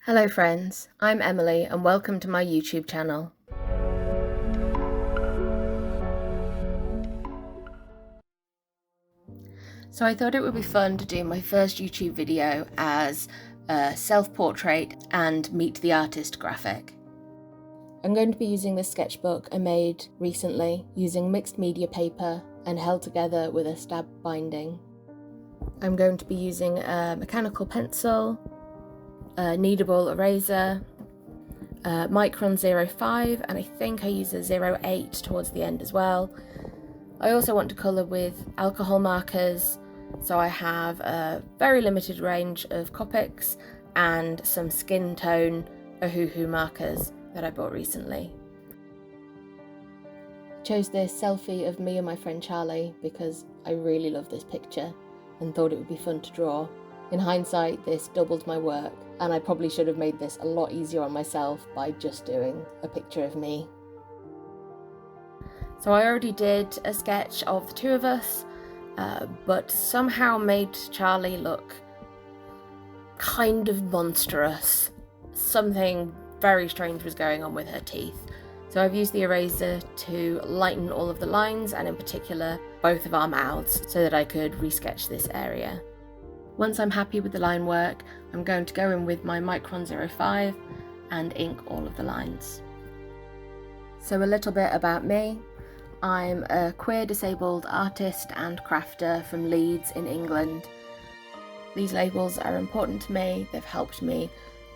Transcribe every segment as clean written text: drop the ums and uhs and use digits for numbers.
Hello friends, I'm Emily and welcome to my YouTube channel. So I thought it would be fun to do my first YouTube video as a self-portrait and meet the artist graphic. I'm going to be using this sketchbook I made recently using mixed media paper and held together with a stab binding. I'm going to be using a mechanical pencil, a kneadable eraser, Micron 05, and I think I use a 08 towards the end as well. I also want to colour with alcohol markers, so I have a very limited range of Copics and some skin tone Ohuhu markers that I bought recently. I chose this selfie of me and my friend Charlie because I really love this picture and thought it would be fun to draw. In hindsight, this doubled my work, and I probably should have made this a lot easier on myself by just doing a picture of me. So I already did a sketch of the two of us, but somehow made Charlie look kind of monstrous. Something very strange was going on with her teeth. So I've used the eraser to lighten all of the lines, and in particular both of our mouths, so that I could resketch this area. Once I'm happy with the line work, I'm going to go in with my Micron 05 and ink all of the lines. So a little bit about me. I'm a queer disabled artist and crafter from Leeds in England. These labels are important to me. They've helped me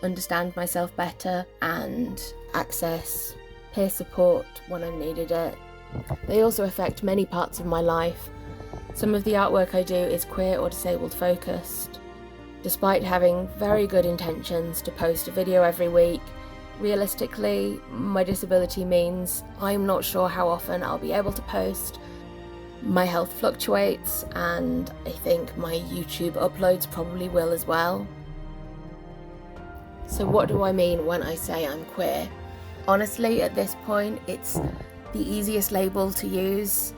understand myself better and access peer support when I needed it. They also affect many parts of my life. Some of the artwork I do is queer or disabled focused. Despite having very good intentions to post a video every week, realistically, my disability means I'm not sure how often I'll be able to post. My health fluctuates, and I think my YouTube uploads probably will as well. So what do I mean when I say I'm queer? Honestly, at this point, it's the easiest label to use.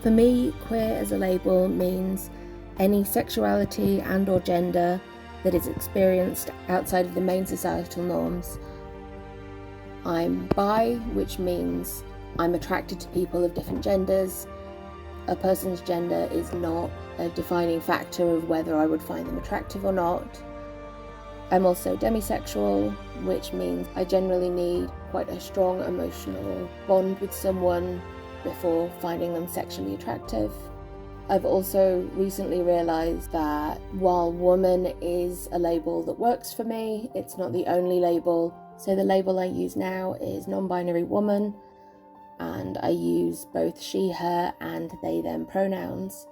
For me, queer as a label means any sexuality and or gender that is experienced outside of the main societal norms. I'm bi, which means I'm attracted to people of different genders. A person's gender is not a defining factor of whether I would find them attractive or not. I'm also demisexual, which means I generally need quite a strong emotional bond with someone before finding them sexually attractive. I've also recently realised that while woman is a label that works for me, it's not the only label. So the label I use now is non-binary woman, and I use both she, her and they, them pronouns.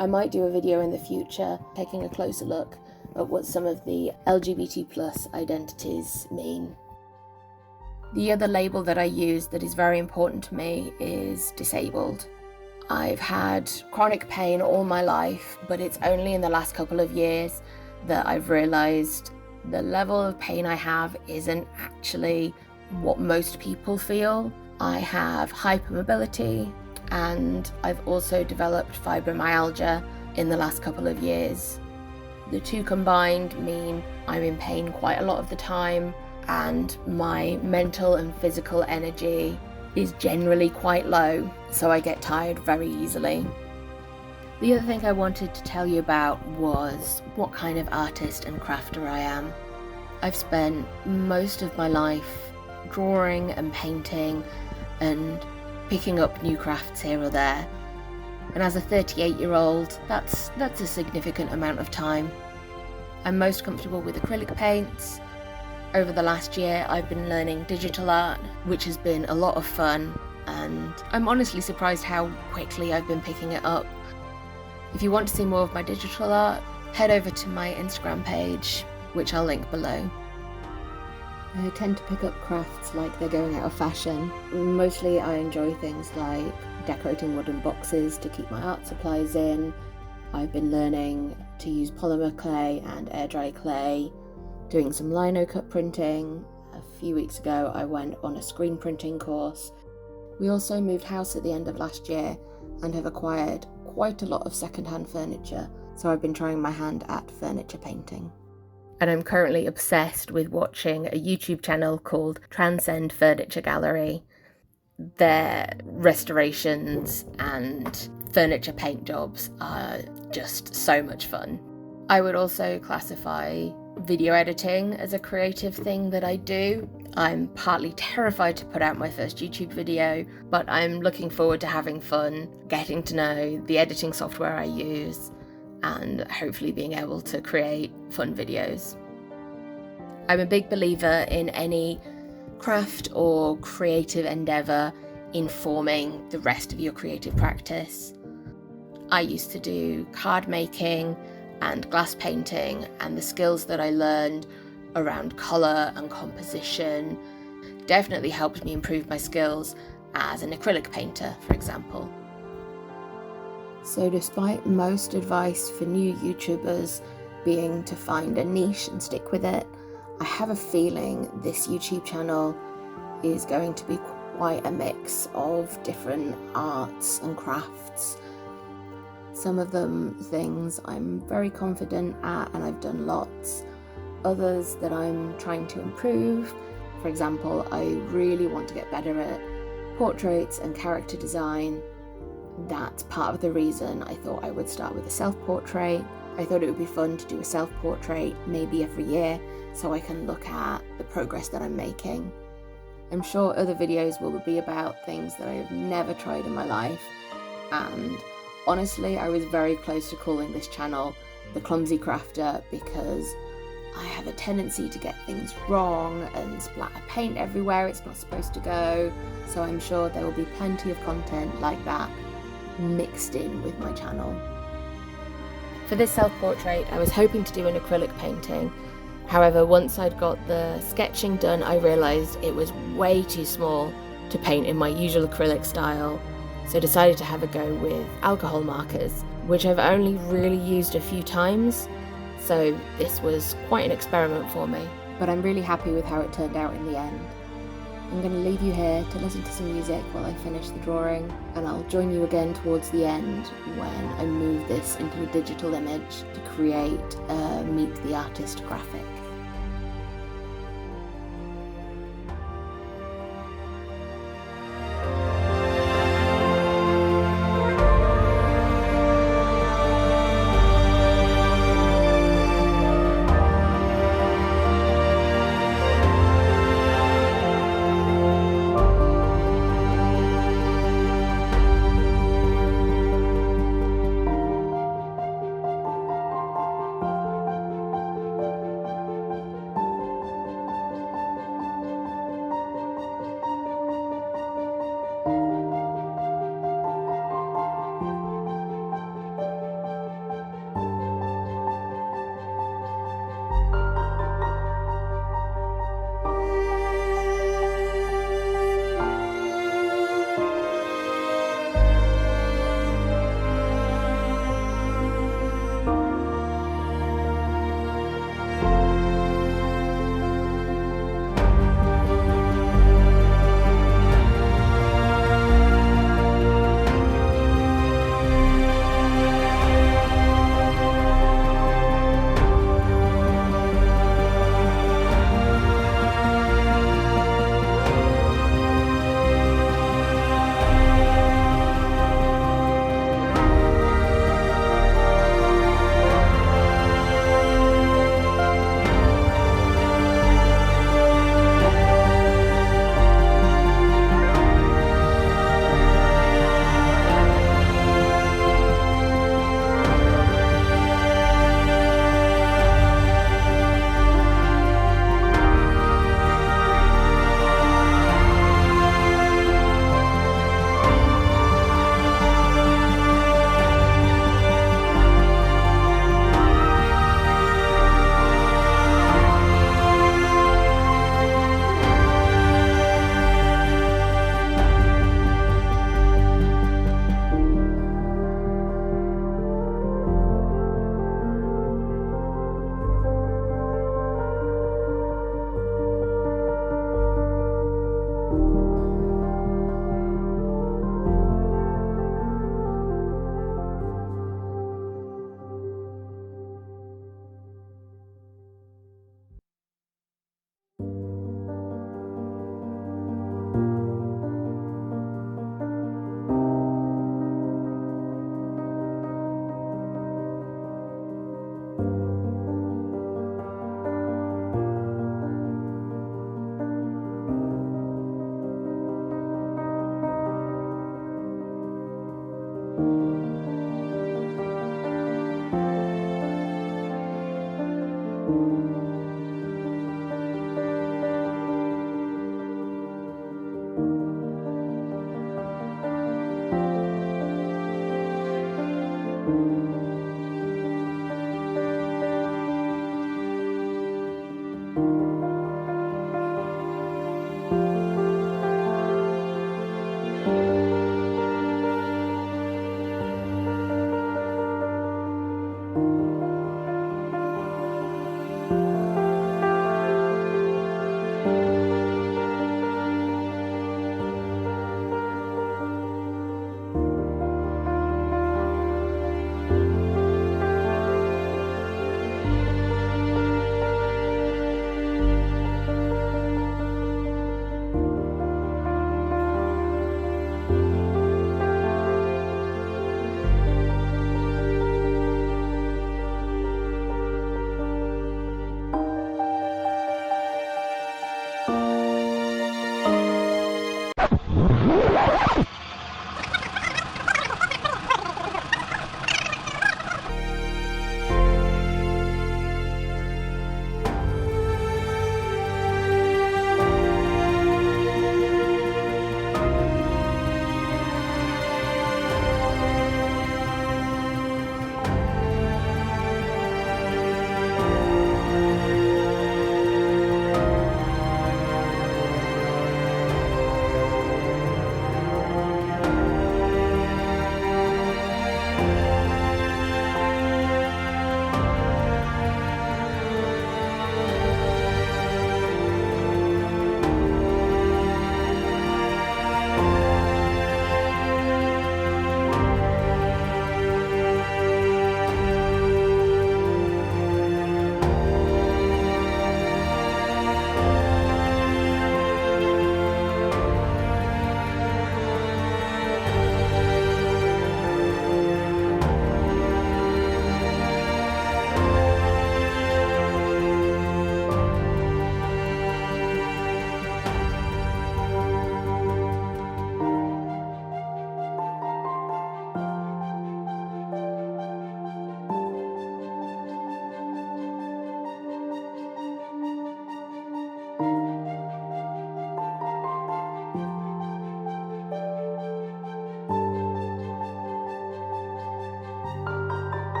I might do a video in the future taking a closer look at what some of the LGBT+ identities mean. The other label that I use that is very important to me is disabled. I've had chronic pain all my life, but it's only in the last couple of years that I've realised the level of pain I have isn't actually what most people feel. I have hypermobility, and I've also developed fibromyalgia in the last couple of years. The two combined mean I'm in pain quite a lot of the time, and my mental and physical energy is generally quite low, so I get tired very easily. The other thing I wanted to tell you about was what kind of artist and crafter I am. I've spent most of my life drawing and painting and picking up new crafts here or there. And as a 38-year-old, that's a significant amount of time. I'm most comfortable with acrylic paints. Over the last year, I've been learning digital art, which has been a lot of fun, and I'm honestly surprised how quickly I've been picking it up. If you want to see more of my digital art, head over to my Instagram page, which I'll link below. I tend to pick up crafts like they're going out of fashion. Mostly I enjoy things like decorating wooden boxes to keep my art supplies in. I've been learning to use polymer clay and air dry clay, doing some lino cut printing. A few weeks ago I went on a screen printing course. We also moved house at the end of last year and have acquired quite a lot of second-hand furniture, so I've been trying my hand at furniture painting. and I'm currently obsessed with watching a YouTube channel called Transcend Furniture Gallery. Their restorations and furniture paint jobs are just so much fun. I would also classify video editing as a creative thing that I do. I'm partly terrified to put out my first YouTube video, but I'm looking forward to having fun, getting to know the editing software I use, and hopefully being able to create fun videos. I'm a big believer in any craft or creative endeavour informing the rest of your creative practice. I used to do card making and glass painting, and the skills that I learned around colour and composition definitely helped me improve my skills as an acrylic painter, for example. So despite most advice for new YouTubers being to find a niche and stick with it, I have a feeling this YouTube channel is going to be quite a mix of different arts and crafts. Some of them things I'm very confident at and I've done lots. Others that I'm trying to improve. For example, I really want to get better at portraits and character design. That's part of the reason I thought I would start with a self-portrait. I thought it would be fun to do a self-portrait maybe every year so I can look at the progress that I'm making. I'm sure other videos will be about things that I have never tried in my life, and honestly, I was very close to calling this channel The Clumsy Crafter because I have a tendency to get things wrong and splatter paint everywhere it's not supposed to go, so I'm sure there will be plenty of content like that mixed in with my channel. For this self-portrait, I was hoping to do an acrylic painting. However, once I'd got the sketching done, I realised it was way too small to paint in my usual acrylic style, so I decided to have a go with alcohol markers, which I've only really used a few times, so this was quite an experiment for me. But I'm really happy with how it turned out in the end. I'm going to leave you here to listen to some music while I finish the drawing, and I'll join you again towards the end when I move this into a digital image to create a Meet the Artist graphic.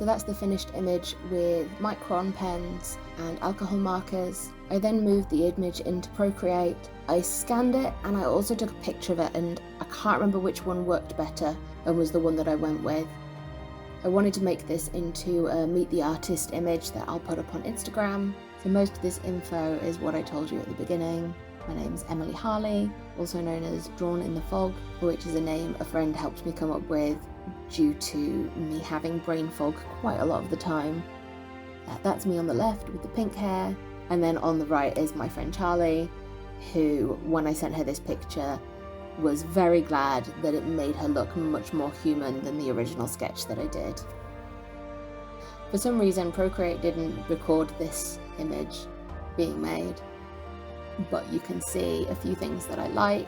So that's the finished image with Micron pens and alcohol markers. I then moved the image into Procreate. I scanned it and I also took a picture of it, and I can't remember which one worked better and was the one that I went with. I wanted to make this into a Meet the Artist image that I'll put up on Instagram. So most of this info is what I told you at the beginning. My name's Emily Harley, also known as Drawn in the Fog, which is a name a friend helped me come up with due to me having brain fog quite a lot of the time. That's me on the left with the pink hair, and then on the right is my friend Charlie, who, when I sent her this picture, was very glad that it made her look much more human than the original sketch that I did. For some reason, Procreate didn't record this image being made, but you can see a few things that I like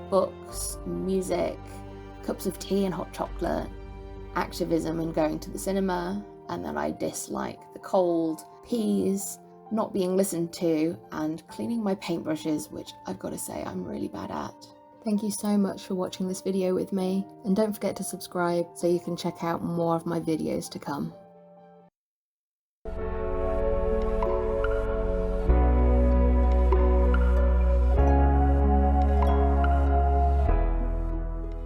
books, music, cups of tea and hot chocolate, activism and going to the cinema, and then I dislike the cold, peas, not being listened to, and cleaning my paintbrushes, which I've got to say I'm really bad at. Thank you so much for watching this video with me, and don't forget to subscribe so you can check out more of my videos to come.